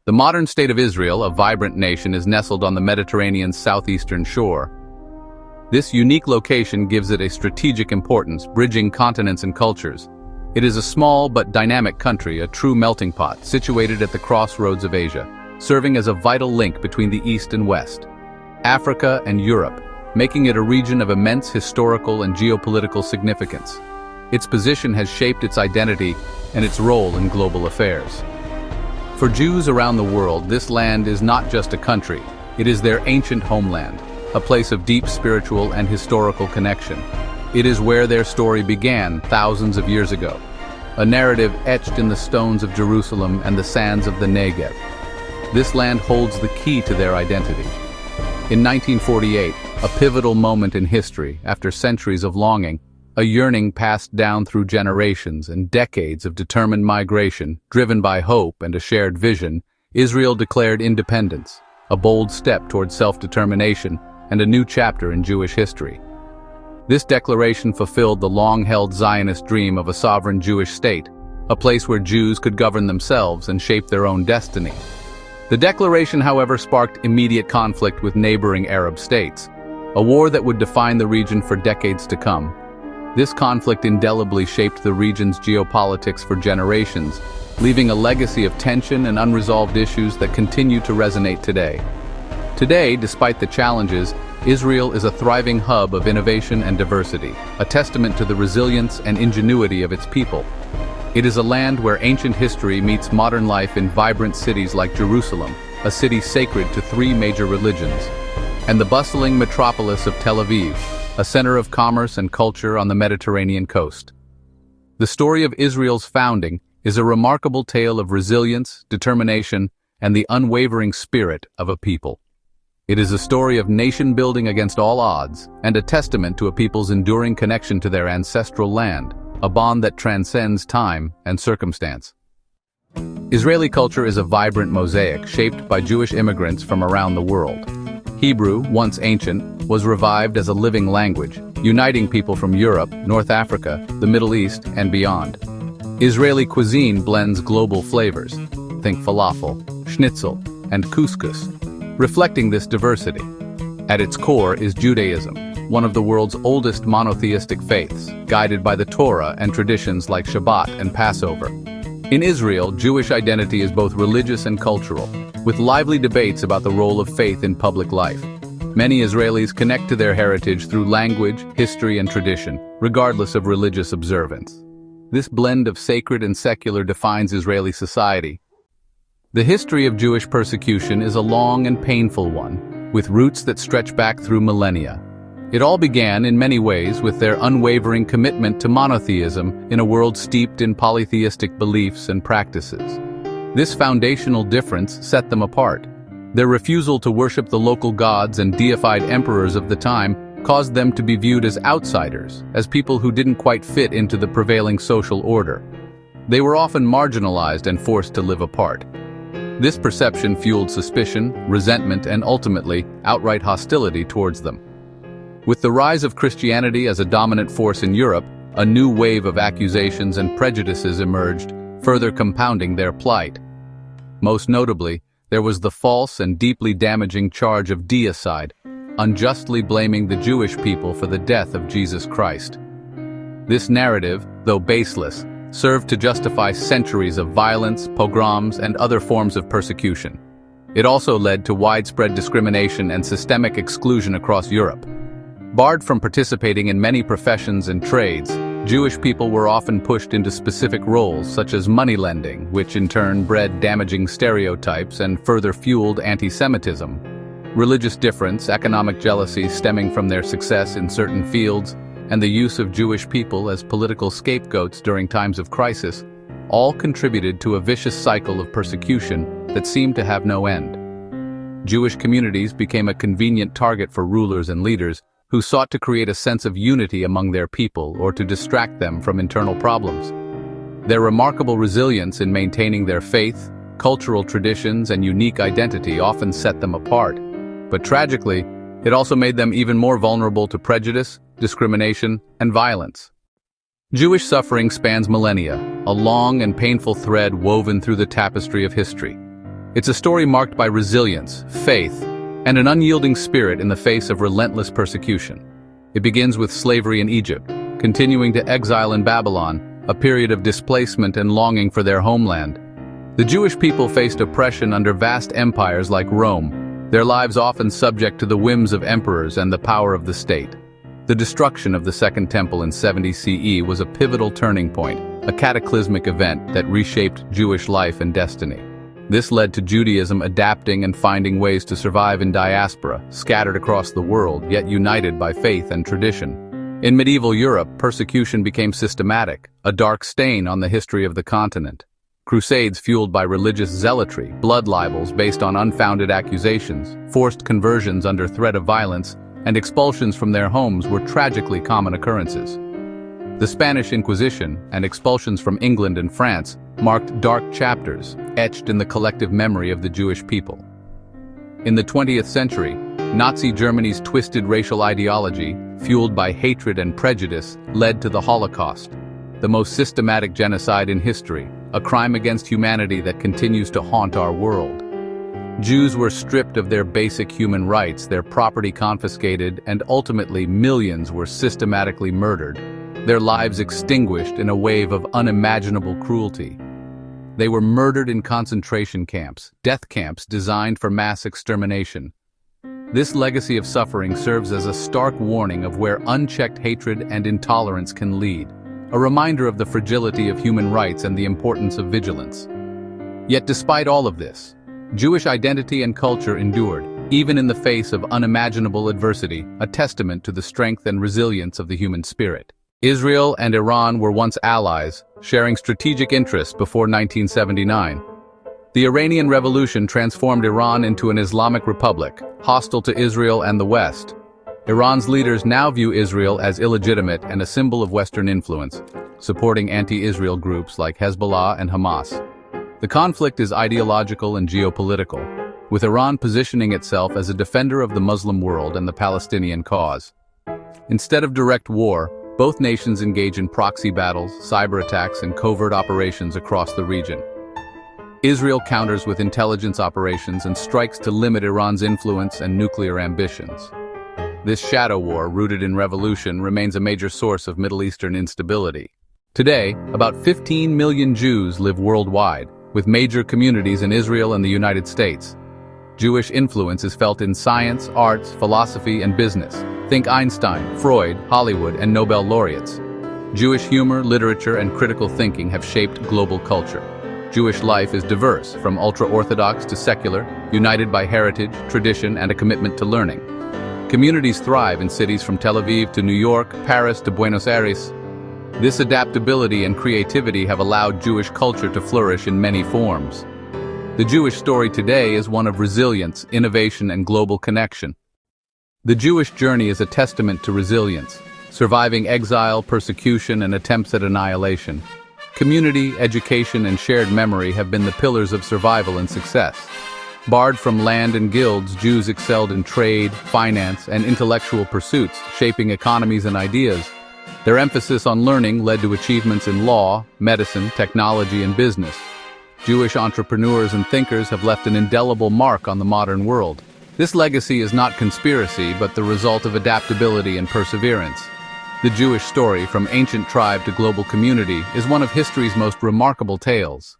The modern state of Israel, a vibrant nation, is nestled on the Mediterranean's southeastern shore. This unique location gives it a strategic importance, bridging continents and cultures. It is a small but dynamic country, a true melting pot, situated at the crossroads of Asia, serving as a vital link between the East and West, Africa and Europe, making it a region of immense historical and geopolitical significance. Its position has shaped its identity and its role in global affairs. For Jews around the world, this land is not just a country, it is their ancient homeland, a place of deep spiritual and historical connection. It is where their story began thousands of years ago, a narrative etched in the stones of Jerusalem and the sands of the Negev. This land holds the key to their identity. In 1948, a pivotal moment in history, after centuries of longing, a yearning passed down through generations and decades of determined migration, driven by hope and a shared vision, Israel declared independence, a bold step toward self-determination and a new chapter in Jewish history. This declaration fulfilled the long-held Zionist dream of a sovereign Jewish state, a place where Jews could govern themselves and shape their own destiny. The declaration, however, sparked immediate conflict with neighboring Arab states, a war that would define the region for decades to come. This conflict indelibly shaped the region's geopolitics for generations, leaving a legacy of tension and unresolved issues that continue to resonate today. Today, despite the challenges, Israel is a thriving hub of innovation and diversity, a testament to the resilience and ingenuity of its people. It is a land where ancient history meets modern life in vibrant cities like Jerusalem, a city sacred to three major religions, and the bustling metropolis of Tel Aviv, a center of commerce and culture on the Mediterranean coast. The story of Israel's founding is a remarkable tale of resilience, determination, and the unwavering spirit of a people. It is a story of nation-building against all odds, and a testament to a people's enduring connection to their ancestral land, a bond that transcends time and circumstance. Israeli culture is a vibrant mosaic shaped by Jewish immigrants from around the world. Hebrew, once ancient, was revived as a living language, uniting people from Europe, North Africa, the Middle East, and beyond. Israeli cuisine blends global flavors, think falafel, schnitzel, and couscous, reflecting this diversity. At its core is Judaism, one of the world's oldest monotheistic faiths, guided by the Torah and traditions like Shabbat and Passover. In Israel, Jewish identity is both religious and cultural, with lively debates about the role of faith in public life. Many Israelis connect to their heritage through language, history, and tradition, regardless of religious observance. This blend of sacred and secular defines Israeli society. The history of Jewish persecution is a long and painful one, with roots that stretch back through millennia. It all began, in many ways, with their unwavering commitment to monotheism in a world steeped in polytheistic beliefs and practices. This foundational difference set them apart. Their refusal to worship the local gods and deified emperors of the time caused them to be viewed as outsiders, as people who didn't quite fit into the prevailing social order. They were often marginalized and forced to live apart. This perception fueled suspicion, resentment, and ultimately, outright hostility towards them. With the rise of Christianity as a dominant force in Europe, a new wave of accusations and prejudices emerged, further compounding their plight. Most notably, there was the false and deeply damaging charge of deicide, unjustly blaming the Jewish people for the death of Jesus Christ. This narrative, though baseless, served to justify centuries of violence, pogroms, and other forms of persecution. It also led to widespread discrimination and systemic exclusion across Europe. Barred from participating in many professions and trades, Jewish people were often pushed into specific roles such as money lending, which in turn bred damaging stereotypes and further fueled anti-Semitism. Religious difference, economic jealousy stemming from their success in certain fields, and the use of Jewish people as political scapegoats during times of crisis, all contributed to a vicious cycle of persecution that seemed to have no end. Jewish communities became a convenient target for rulers and leaders who sought to create a sense of unity among their people or to distract them from internal problems. Their remarkable resilience in maintaining their faith, cultural traditions, and unique identity often set them apart. But tragically, it also made them even more vulnerable to prejudice, discrimination, and violence. Jewish suffering spans millennia, a long and painful thread woven through the tapestry of history. It's a story marked by resilience, faith, and an unyielding spirit in the face of relentless persecution. It begins with slavery in Egypt, continuing to exile in Babylon, a period of displacement and longing for their homeland. The Jewish people faced oppression under vast empires like Rome, their lives often subject to the whims of emperors and the power of the state. The destruction of the Second Temple in 70 CE was a pivotal turning point, a cataclysmic event that reshaped Jewish life and destiny. This led to Judaism adapting and finding ways to survive in diaspora, scattered across the world, yet united by faith and tradition. In medieval Europe, persecution became systematic, a dark stain on the history of the continent. Crusades fueled by religious zealotry, blood libels based on unfounded accusations, forced conversions under threat of violence, and expulsions from their homes were tragically common occurrences. The Spanish Inquisition and expulsions from England and France marked dark chapters, etched in the collective memory of the Jewish people. In the 20th century, Nazi Germany's twisted racial ideology, fueled by hatred and prejudice, led to the Holocaust, the most systematic genocide in history, a crime against humanity that continues to haunt our world. Jews were stripped of their basic human rights, their property confiscated, and ultimately millions were systematically murdered, their lives extinguished in a wave of unimaginable cruelty. They were murdered in concentration camps, death camps designed for mass extermination. This legacy of suffering serves as a stark warning of where unchecked hatred and intolerance can lead, a reminder of the fragility of human rights and the importance of vigilance. Yet despite all of this, Jewish identity and culture endured, even in the face of unimaginable adversity, a testament to the strength and resilience of the human spirit. Israel and Iran were once allies, sharing strategic interests before 1979. The Iranian Revolution transformed Iran into an Islamic republic, hostile to Israel and the West. Iran's leaders now view Israel as illegitimate and a symbol of Western influence, supporting anti-Israel groups like Hezbollah and Hamas. The conflict is ideological and geopolitical, with Iran positioning itself as a defender of the Muslim world and the Palestinian cause. Instead of direct war, both nations engage in proxy battles, cyber attacks, and covert operations across the region. Israel counters with intelligence operations and strikes to limit Iran's influence and nuclear ambitions. This shadow war, rooted in revolution, remains a major source of Middle Eastern instability. Today, about 15 million Jews live worldwide, with major communities in Israel and the United States. Jewish influence is felt in science, arts, philosophy, and business. Think Einstein, Freud, Hollywood, and Nobel laureates. Jewish humor, literature, and critical thinking have shaped global culture. Jewish life is diverse, from ultra-Orthodox to secular, united by heritage, tradition, and a commitment to learning. Communities thrive in cities from Tel Aviv to New York, Paris to Buenos Aires. This adaptability and creativity have allowed Jewish culture to flourish in many forms. The Jewish story today is one of resilience, innovation, and global connection. The Jewish journey is a testament to resilience, surviving exile, persecution, and attempts at annihilation. Community, education, and shared memory have been the pillars of survival and success. Barred from land and guilds, Jews excelled in trade, finance, and intellectual pursuits, shaping economies and ideas. Their emphasis on learning led to achievements in law, medicine, technology, and business. Jewish entrepreneurs and thinkers have left an indelible mark on the modern world. This legacy is not conspiracy, but the result of adaptability and perseverance. The Jewish story, from ancient tribe to global community, is one of history's most remarkable tales.